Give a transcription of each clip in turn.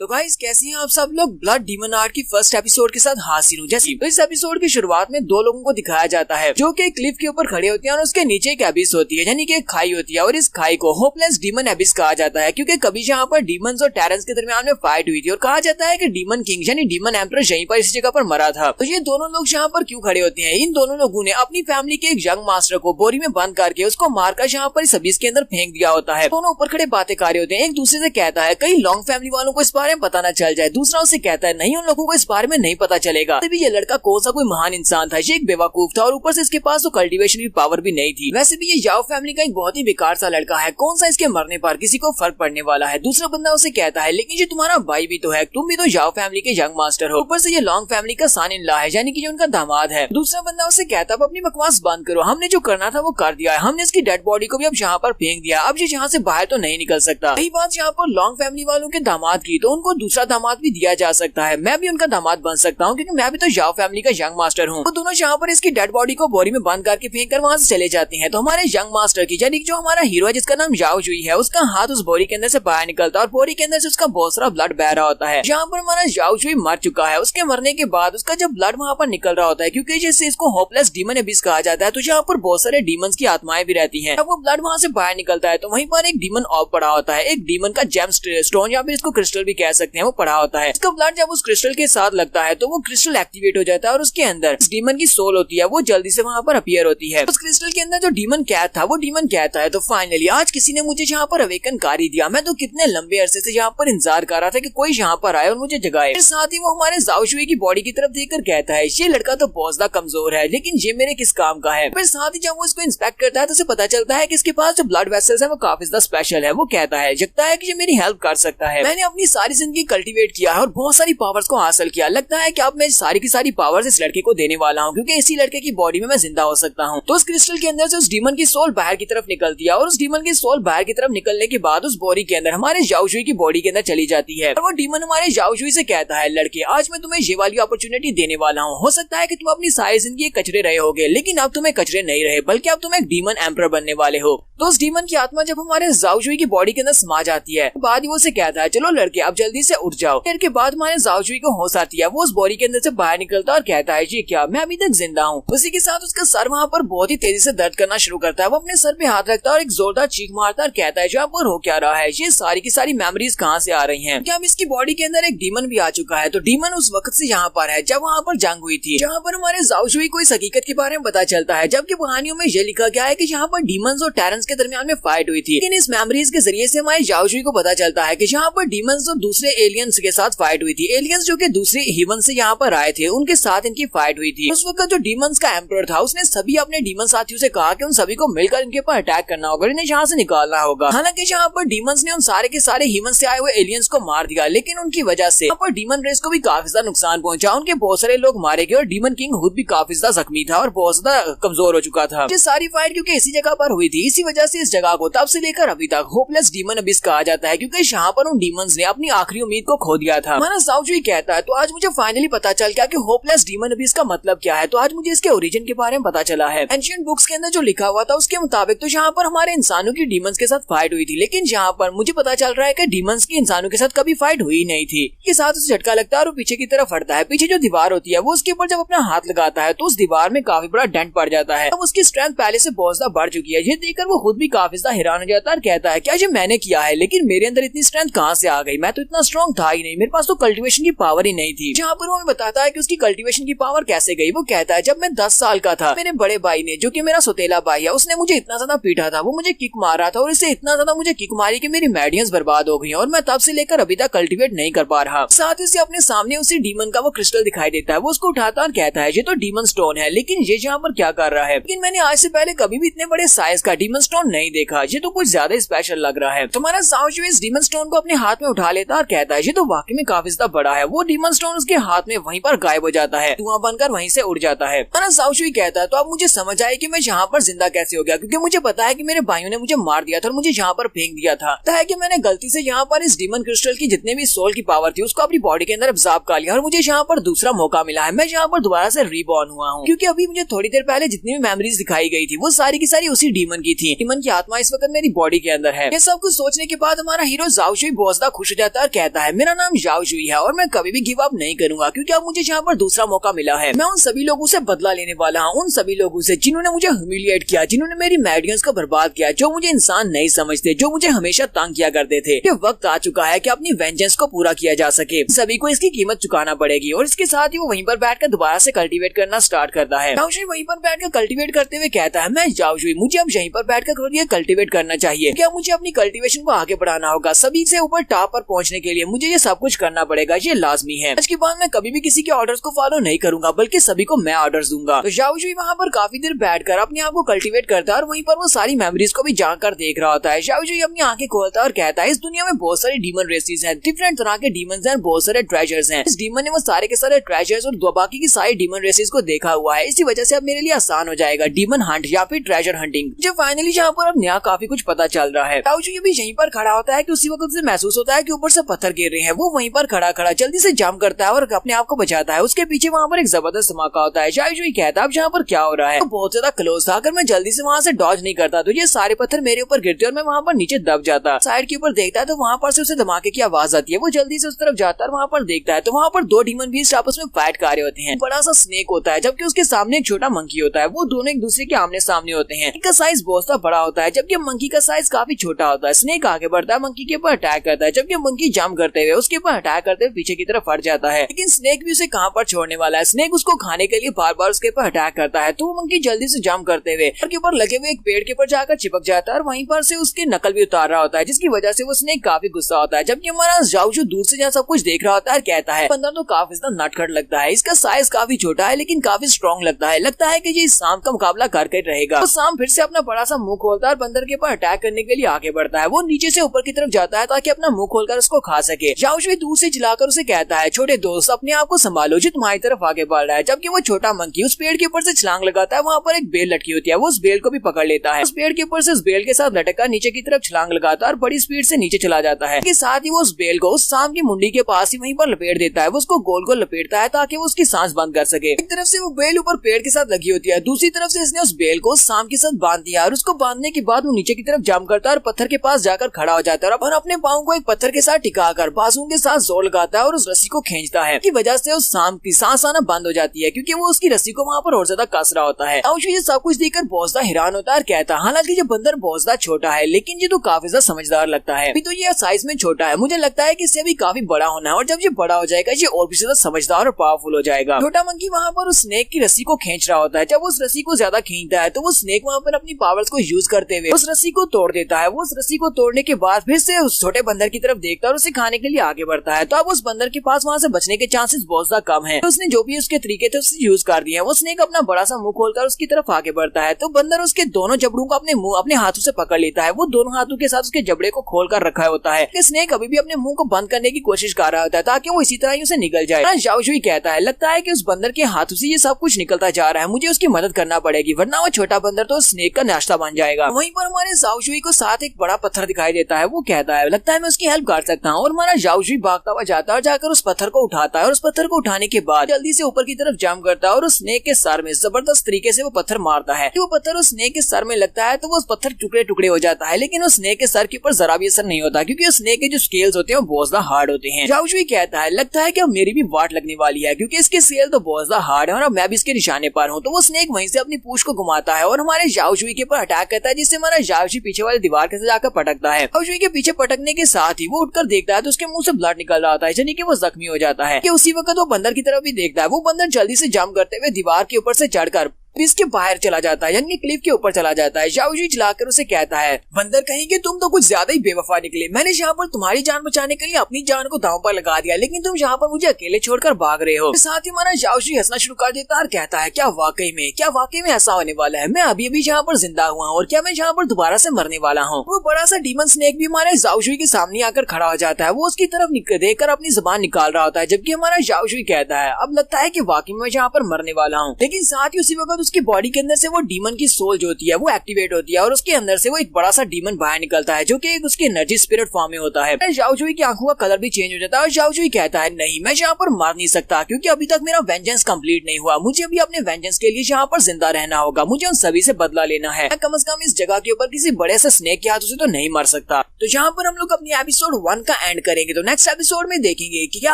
तो गाइस कैसे हैं आप सब लोग। ब्लड डीमन आर्ट की फर्स्ट एपिसोड के साथ हाजिर हूँ। जैसे तो इस एपिसोड की शुरुआत में दो लोगों को दिखाया जाता है जो कि क्लिफ के ऊपर खड़े होते हैं और उसके नीचे एक एबिस होती है, यानी कि एक खाई होती है। और इस खाई को होपलेस डीमन एबिस कहा जाता है क्योंकि कभी यहाँ पर डीमंस और टेरेंस के दरमियान में फाइट हुई थी और कहा जाता है कि डीमन किंग यानी डीमन एम्परर यहीं पर इस जगह पर मरा था। तो ये दोनों लोग यहाँ पर क्यों खड़े होते हैं? इन दोनों लोगों ने अपनी फैमिली के एक यंग मास्टर को बोरी में बंद करके उसको मारकर यहाँ पर इस एबिस के अंदर फेंक दिया होता है। दोनों ऊपर खड़े बातें कर रहे होते हैं, एक दूसरे से कहता है कहीं लॉन्ग फैमिली वालों को इस बारे में पता न चल जाए। दूसरा उसे कहता है नहीं, उन लोगों को इस बारे में नहीं पता चलेगा। तभी ये लड़का कौन सा कोई महान इंसान था, ये एक बेवकूफ था और ऊपर से इसके पास तो कल्टीवेशन की पावर भी नहीं थी। वैसे भी ये याओ फैमिली का एक बहुत ही बेकार सा लड़का है, कौन सा इसके मरने पर किसी को फर्क पड़ने वाला है। दूसरा बंदा उसे कहता है लेकिन ये तुम्हारा भाई भी तो है, तुम भी तो याओ फैमिली के यंग मास्टर हो, ऊपर से ये लॉन्ग फैमिली का सन इन लॉ है यानी कि ये उनका दामाद है। दूसरा बंदा उसे कहता है अपनी बकवास बंद करो, हमने जो करना था वो कर दिया है, हमने इसकी डेड बॉडी को भी अब यहाँ पर फेंक दिया, अब ये यहाँ से बाहर तो नहीं निकल सकता। यही बात यहाँ पर लॉन्ग फैमिली वालों के दामाद की, तो उनको दूसरा दामाद भी दिया जा सकता है। मैं भी उनका दामाद बन सकता हूँ क्योंकि मैं भी तो याओ फैमिली का यंग मास्टर हूँ। वो दोनों यहाँ पर इसकी डेड बॉडी को बोरी में बंद करके फेंक कर वहाँ से चले जाते हैं। तो हमारे यंग मास्टर की यानी जो हमारा हीरो है जिसका नाम याओ जुई है, उसका हाथ उस बोरी के अंदर से बाहर निकलता है और बोरी के अंदर से उसका बहुत सारा ब्लड बह रहा होता है। यहाँ पर हमारा याओ जुई मर चुका है। उसके मरने के बाद उसका जब ब्लड वहाँ पर निकल रहा होता है, क्योंकि जैसे इसको होपलेस डीमन एबिस कहा जाता है, तो यहाँ पर बहुत सारे डीमंस की आत्माएं भी रहती हैं। जब वो ब्लड वहाँ से बाहर निकलता है तो वहीं पर एक डीमन ऑफ पड़ा होता है, एक डीमन का जेम स्टोन या फिर इसको क्रिस्टल भी कह सकते हैं, वो पड़ा होता है। इसका ब्लड जब उस क्रिस्टल के साथ लगता है तो वो क्रिस्टल एक्टिवेट हो जाता है और उसके अंदर डीमन की सोल होती है, वो जल्दी से वहाँ पर अपीयर होती है। उस क्रिस्टल के अंदर जो डीमन कैद था वो डीमन कहता है तो फाइनली आज किसी ने मुझे यहाँ पर अवेकन कर ही दिया। मैं तो कितने लंबे अरसे से यहाँ पर इंतजार कर रहा था कि कोई यहाँ पर आए और मुझे जगाए। साथ ही वो हमारे याओ जुई की बॉडी की तरफ देखकर कहता है ये लड़का तो बहुत ज्यादा कमजोर है लेकिन ये मेरे किस काम का है। फिर साथ ही जब वो इसको इंस्पेक्ट करता है तो उसे पता चलता है कि इसके पास जो ब्लड वेसल्स है वो काफी ज्यादा स्पेशल है। वो कहता है लगता है कि ये मेरी हेल्प कर सकता है, मैंने अपनी सारी जिंदगी कल्टीवेट किया है और बहुत सारी पावर्स को हासिल किया, लगता है कि अब मैं सारी की सारी पावर्स इस लड़के को देने वाला हूँ क्योंकि इसी लड़के की बॉडी में मैं जिंदा हो सकता हूँ। तो उस क्रिस्टल के अंदर से उस डीमन की सोल बाहर की तरफ निकलती है और उस डीमन की सोल बाहर की तरफ निकलने के बाद उस बॉडी के अंदर हमारे याओ जुई की बॉडी के अंदर चली जाती है। और वो डीमन हमारे याओ जुई से कहता है लड़के आज मैं तुम्हें ये वाली अपॉर्चुनिटी देने वाला हूँ, हो सकता है कि तुम अपनी सारी जिंदगी कचरे रहे होगे लेकिन अब तुम्हें कचरे नहीं रहे बल्कि अब तुम एक डीमन एम्परर बनने वाले हो। तो उस डीमन की आत्मा जब हमारे याओ जुई की बॉडी के अंदर समा जाती है बाद ही वो से कहता है चलो लड़के अब जल्दी से उठ जाओ। फिर के बाद हमारे याओ जुई को होश आती है, वो उस बॉडी के अंदर से बाहर निकलता है और कहता है ये क्या, मैं अभी तक जिंदा हूँ। उसी के साथ उसका सर वहाँ पर बहुत ही तेजी से दर्द करना शुरू करता है। वो अपने सर पे हाथ रखता है और एक जोरदार चीख मारता है और कहता है जो पर हो क्या रहा है, ये सारी की सारी मेमोरीज कहाँ से आ रही हैं? क्या अब इसकी बॉडी के अंदर एक डीमन भी आ चुका है? तो डीमन उस वक्त से यहाँ पर है जब वहाँ पर जंग हुई थी, जहाँ पर हमारे याओ जुई को इस हकीकत के बारे में पता चलता है। जबकि कहानियों में ये लिखा गया है कि यहाँ पर डीमंस और टेरेंस के दरमियान में फाइट हुई थी, लेकिन इस मेमोरीज के जरिए से हमारे याओ जुई को पता चलता है कि यहाँ पर डीमंस और दूसरे एलियंस के साथ फाइट हुई थी। एलियंस जो कि दूसरे हीवन से यहाँ पर आए थे उनके साथ इनकी फाइट हुई थी। उस वक्त जो डीमंस का एम्परर था उसने सभी अपने डीमन साथियों से कहा कि उन सभी को मिलकर इनके ऊपर अटैक करना होगा, इन्हें यहाँ से निकालना होगा। हालांकि यहाँ पर डीमंस ने उन सारे के सारे ह्यूमन से आए हुए एलियंस को मार दिया, लेकिन उनकी वजह से यहाँ पर डीमन रेस को भी काफी ज्यादा नुकसान पहुंचा। उनके बहुत सारे लोग मारे गए और डीमन किंग खुद भी काफी ज्यादा जख्मी था और बहुत ज्यादा कमजोर हो चुका था। ये सारी फाइट क्योंकि इसी जगह पर हुई थी, इसी वजह से इस जगह को तब से लेकर अभी तक होपलेस डीमन एबिस कहा जाता है क्योंकि यहाँ पर उन डीमंस ने अपनी आखिरी उम्मीद को खो दिया था। हमारा याओ जुई कहता है तो आज मुझे फाइनली पता चल गया कि होपलेस डीमन एबिस का मतलब क्या है। तो आज मुझे इसके ओरिजिन के बारे में पता चला है। एंशिएंट बुक्स के अंदर जो लिखा हुआ था उसके मुताबिक तो यहाँ पर हमारे इंसानों की डीमंस के साथ फाइट हुई थी, लेकिन यहाँ पर मुझे पता चल रहा है कि डीमंस की इंसानों के साथ कभी फाइट हुई नहीं थी। के साथ उसे झटका लगता है और पीछे की तरफ हटता है। पीछे जो दीवार होती है वो उसके ऊपर जब अपना हाथ लगाता है तो उस दीवार में काफी बड़ा डेंट पड़ जाता है। अब उसकी स्ट्रेंथ पहले से बहुत ज्यादा बढ़ चुकी है। ये देखकर वो खुद भी काफी ज्यादा हैरान हो जाता है और कहता है क्या ये मैंने किया है, लेकिन मेरे अंदर इतनी स्ट्रेंथ कहाँ से आ गई, मैं तो इतना स्ट्रॉन्ग था ही नहीं, मेरे पास तो कल्टीवेशन की पावर ही नहीं थी। जहाँ पर वो हमें बताता है कि उसकी कल्टीवेशन की पावर कैसे गई। वो कहता है जब मैं 10 साल का था मेरे बड़े भाई ने, जो कि मेरा सौतेला भाई है, उसने मुझे इतना ज्यादा पीटा था, वो मुझे किक मार रहा था और इससे इतना ज्यादा मुझे किक मारी कि मेरी मेडियंस बर्बाद हो गई और मैं तब से लेकर अभी तक कल्टीवेट नहीं कर पा रहा। साथ ही अपने सामने उसी डीमन का वो क्रिस्टल दिखाई देता है। वो उसको उठाता और कहता है ये तो डीमन स्टोन है, लेकिन ये यहाँ पर क्या कर रहा है? लेकिन मैंने आज से पहले कभी भी इतने बड़े साइज का डीमन स्टोन नहीं देखा, ये तो कुछ ज्यादा स्पेशल लग रहा है। तुम्हारा याओ जुई इस डीमन स्टोन को अपने हाथ में उठा लेता और कहता है ये तो वाकई में काफी ज्यादा बड़ा है। वो डीमन स्टोन उसके हाथ में वहीं पर गायब हो जाता है, धुआं बनकर वहीं से उड़ जाता है। याओ जुई कहता है तो अब मुझे समझ आया कि मैं यहाँ पर जिंदा कैसे हो गया, क्योंकि मुझे पता है कि मेरे भाइयों ने मुझे मार दिया था और मुझे यहाँ पर फेंक दिया था। कि मैंने गलती से यहाँ पर इस डीमन क्रिस्टल की जितने भी सोल की पावर थी उसको अपनी बॉडी के अंदर अब्सॉर्ब कर लिया और मुझे यहाँ पर दूसरा मौका मिला है। मैं यहाँ पर दोबारा से रीबॉर्न हुआ हूँ, क्योंकि अभी मुझे थोड़ी देर पहले जितनी भी मेमोरीज दिखाई गई थी वो सारी की सारी उसी डीमन की थी। डीमन की आत्मा इस वक्त मेरी बॉडी के अंदर है। ये सब कुछ सोचने के बाद हमारा हीरो याओ जुई बहुत ज्यादा खुश हो जाता और कहता है मेरा नाम जाओ जुई है और मैं कभी भी गिव अप नहीं करूंगा क्योंकि अब मुझे यहाँ पर दूसरा मौका मिला है। मैं उन सभी लोगों से बदला लेने वाला हूँ, उन सभी लोगों से जिन्होंने मुझे ह्यूमिलिएट किया, जिन्होंने मेरी मैडियंस को बर्बाद किया, जो मुझे इंसान नहीं समझते, जो मुझे हमेशा तंग किया करते थे। ये वक्त आ चुका है कि अपनी वेंजेंस को पूरा किया जा सके। सभी को इसकी कीमत चुकाना पड़ेगी। और इसके साथ ही वो वहीं पर बैठकर दोबारा से कल्टीवेट करना स्टार्ट करता है। जाओ जुई वहीं पर बैठकर कल्टीवेट करते हुए कहता है मैं जाओ जुई, मुझे अब यहीं पर बैठकर कल्टीवेट करना चाहिए। क्या मुझे अपनी कल्टीवेशन को आगे बढ़ाना होगा, सभी से ऊपर टॉप पर पहुंचने के लिए मुझे ये सब कुछ करना पड़ेगा, ये लाजमी है। इसके बाद मैं कभी भी किसी के ऑर्डर्स को फॉलो नहीं करूंगा बल्कि सभी को मैं ऑर्डर्स दूंगा। तो जाओ जुई वहाँ पर काफी देर बैठकर अपने आप को कल्टीवेट करता है और वहीं पर वो सारी मेमोरीज को भी जानकर देख रहा होता है। जाओ जुई अपनी आंखें खोलता है और कहता है इस दुनिया में बहुत सारी डीमन रेसेस हैं, डिफरेंट तरह के डीमंस हैं, बहुत सारे ट्रेजर्स हैं। इस डीमन ने वो सारे के सारे ट्रेजर्स और बाकी की सारी डीमन रेसेस को देखा हुआ है। इसी वजह से अब मेरे लिए आसान हो जाएगा डीमन हंट या फिर ट्रेजर हंटिंग। जब फाइनली यहाँ पर अब नया काफी कुछ पता चल रहा है। जाओ जुई भी यहीं पर खड़ा होता है कि उसी वक्त से महसूस होता है कि ऊपर से पत्थर गिर रहे हैं। वो वहीं पर खड़ा जल्दी से जंप करता है और अपने आप को बचाता है। उसके पीछे वहाँ पर एक जबरदस्त धमाका होता है। जाओ जुई कहता है अब यहाँ पर क्या हो रहा है, तो बहुत ज्यादा क्लोज था, अगर मैं जल्दी से वहाँ से डॉज नहीं करता तो ये सारे पत्थर मेरे ऊपर गिरते और मैं वहाँ पर नीचे दब जाता। साइड के ऊपर देखता है तो वहाँ पर से उसे धमाके की आवाज आती है। वो जल्दी से उस तरफ जाता है और वहाँ पर देखता है तो वहाँ पर दो डीमन बीस्ट आपस में फाइट कर रहे होते हैं। बड़ा सा स्नेक होता है जबकि उसके सामने एक छोटा मंकी होता है। वो दोनों एक दूसरे के आमने सामने होते हैं। इनका साइज बहुत सा बड़ा होता है जबकि मंकी का साइज काफी छोटा होता है। स्नेक आगे बढ़ता है, मंकी के ऊपर अटैक करता है जबकि मंकी जंप करते हुए उसके ऊपर अटैक करते हुए पीछे की तरफ हट जाता है। लेकिन स्नेक भी उसे कहाँ पर छोड़ने वाला है। स्नेक उसको खाने के लिए बार बार उसके ऊपर अटैक करता है तो वो मंकी जल्दी से जंप करते हुए के ऊपर लगे हुए एक पेड़ के ऊपर जाकर चिपक जाता है और वहीं पर से उसकी नकल भी उतार रहा होता है, जिसकी वजह से वो स्नेक काफी गुस्सा होता है। जबकि हमारा जाओ जुई दूर से जहाँ सब कुछ देख रहा होता है कहता है बंदर तो काफी नटखट लगता है, इसका साइज काफी छोटा है लेकिन काफी स्ट्रॉन्ग लगता है कि ये इस सांप का मुकाबला करके रहेगा। तो सांप फिर से अपना बड़ा सा मुंह खोलता है और बंदर के ऊपर अटैक करने के लिए आगे बढ़ता है। वो नीचे से ऊपर की तरफ जाता है ताकि अपना मुंह खोलकर उसको खा सके। जाओ जुई दूर से चिल्लाकर उसे कहता है छोटे दोस्त अपने आप को संभालो जो तुम्हारी तरफ आगे बढ़ रहा है। जबकि वो छोटा मंकी उस पेड़ के ऊपर से छलांग लगाता है। वहाँ पर एक बेल लटकी होती है, वो उस बेल को भी पकड़ लेता है। उस पेड़ के ऊपर से उस बेल के साथ लटका नीचे की तरफ छलांग लगाता है और बड़ी स्पीड से नीचे चला जाता है। इसके साथ ही वो उस बेल को उस सांप की मुंडी के पास ही वहीं पर लपेट देता है। वो उसको गोल गोल लपेटता है ताकि वो उसकी सांस बंद कर सके। एक तरफ से वो बेल ऊपर पेड़ के साथ लगी होती है, दूसरी तरफ से इसने उस बेल को उस सांप के साथ बांध दिया और उसको बांधने के बाद वो नीचे की तरफ जंप करता है और पत्थर के पास जाकर खड़ा हो जाता है और अपने पाँव को एक पत्थर के साथ टिकाकर बाजुओं के साथ जोर लगाता है और उस रस्सी को खींचता है। की वजह से उस सांप की सांस आना बंद हो जाती है क्योंकि वो उसकी रस्सी को वहाँ पर और ज्यादा कस रहा होता है। ये सब कुछ देखकर बहुत ज्यादा हैरान होता है और कहता है हालांकि ये बंदर बहुत ज्यादा छोटा है लेकिन ये तो काफी ज्यादा समझदार लगता है। अभी तो ये साइज में छोटा है, मुझे लगता है कि इससे भी काफी बड़ा होना है और जब ये बड़ा हो जाएगा ये और भी ज्यादा समझदार और पावरफुल हो जाएगा। छोटा मंकी वहाँ पर उस स्नेक की रस्सी को खींच रहा होता है। जब उस रस्सी को ज्यादा खींचता है तो वो स्नेक वहाँ पर अपनी पावर्स को यूज करते हुए उस रस्सी को तोड़ देता है। वो उस रस्सी को तोड़ने के बाद फिर से उस छोटे बंदर की तरफ देखता है और उसे खाने के लिए आगे बढ़ता है। तो अब उस बंदर के पास वहाँ से बचने के चांसेस बहुत ज्यादा कम है। तो उसने जो भी उसके तरीके थे उससे यूज कर दिए। वो स्नेक अपना बड़ा सा मुंह खोलकर उसकी तरफ आगे बढ़ता है तो बंदर उसके दोनों जबड़ों को अपने हाथों से पकड़ लेता है। वो दोनों हाथों के साथ उसके जबड़े को खोल कर रखा होता है। स्नेक अभी भी अपने मुंह को बंद करने की कोशिश कर रहा होता है ताकि वो इसी तरह ही उसे निकल जाए। जाओ जुई कहता है लगता है कि उस बंदर के हाथों से ये सब कुछ निकलता जा रहा है, मुझे उसकी मदद करना पड़ेगी वरना वो छोटा बंदर तो स्नेक का नाश्ता बन जाएगा। वहीं पर हमारे जाओ जुई को साथ एक बड़ा पत्थर दिखाई देता है। वो कहता है लगता है मैं उसकी हेल्प कर सकता हूँ और हमारा जाओ जुई भागता हुआ जाता है और जाकर उस पत्थर को उठाता है और उस पत्थर को उठाने के बाद जल्दी से ऊपर की तरफ जंप करता है और उस स्नेक के सर में जबरदस्त तरीके से वो पत्थर मारता है। वो पत्थर उस स्नेक के सर में लगता है तो वो पत्थर टुकड़े टुकड़े हो जाता है लेकिन उस स्नेक के सर के ऊपर जरा भी असर नहीं होता क्योंकि उस स्नेक के जो स्केल्स होते हैं वो बहुत ज्यादा हार्ड होते हैं। जाओ जुई कहता है लगता है कि अब मेरी भी वाट लगने वाली है क्योंकि इसके स्केल तो बहुत ज्यादा हार्ड है और अब मैं भी इसके निशाने पर हूँ। तो वो स्नेक वहीं से अपनी पूंछ को घुमाता है और हमारे जाओ जुई के ऊपर अटैक करता है जिससे हमारा जाओ जुई पीछे वाली दीवार के साथ जाकर पटकता है। जाओ जुई के पीछे पटकने के साथ ही वो उठकर देखता है तो उसके मुंह से ब्लड निकल रहा होता है यानी कि वो जख्मी हो जाता है। उसी वक्त वो बंदर की तरफ भी देखता है। वो बंदर जल्दी से जंप करते हुए दीवार के ऊपर से चढ़कर इसके बाहर चला जाता है यानी क्लिफ के ऊपर चला जाता है। जाओ जुई चिल्लाकर उसे कहता है बंदर कहीं कि तुम तो कुछ ज्यादा ही बेवफा निकले, मैंने यहाँ पर तुम्हारी जान बचाने के लिए अपनी जान को दांव पर लगा दिया लेकिन तुम यहाँ पर मुझे अकेले छोड़कर भाग रहे हो। साथ ही हमारा जाओ जुई हंसना शुरू कर देता है और कहता है क्या वाकई में ऐसा होने वाला है, मैं अभी अभी यहाँ पर जिंदा हुआ हूँ और क्या मैं यहाँ पर दोबारा से मरने वाला हूँ। वो बड़ा सा डीमन स्नेक भी हमारे जाओ जुई के सामने आकर खड़ा हो जाता है। वो उसकी तरफ देख कर अपनी जुबान निकाल रहा होता है जबकि हमारा जाओ जुई कहता है अब लगता है कि वाकई में यहाँ पर मरने वाला हूँ। लेकिन साथ ही उसी वक्त उसकी बॉडी के अंदर से वो डीमन की सोल जो होती है वो एक्टिवेट होती है और उसके अंदर से वो एक बड़ा सा डीमन बाहर निकलता है जो कि एक उसकी एनर्जी स्पिरिट फॉर्म में होता है। झाओ जुई की आंखों का कलर भी चेंज हो जाता है और झाओ जुई कहता है नहीं, मैं यहाँ पर मार नहीं सकता क्योंकि अभी तक मेरा वेंजेंस कंप्लीट नहीं हुआ। मुझे अभी अपने वेंजेंस के लिए यहाँ पर जिंदा रहना होगा, मुझे उन सभी से बदला लेना है। मैं कम से कम इस जगह के ऊपर किसी बड़े से स्नेक के हाथों से तो नहीं मर सकता। तो यहाँ पर हम लोग अपनी एपिसोड 1 का एंड करेंगे। तो नेक्स्ट एपिसोड में देखेंगे कि क्या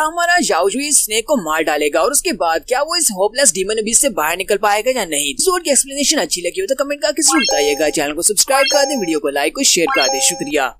हमारा झाओ जुई इस स्नेक को मार डालेगा और उसके बाद क्या वो इस होपलेस डीमन अबीस से बाहर निकल पाएगा या नहीं। एपिसोड की एक्सप्लेनेशन अच्छी लगी हो तो कमेंट करके जरूर बताइएगा। चैनल को सब्सक्राइब कर दे, वीडियो को लाइक और शेयर कर दे। शुक्रिया।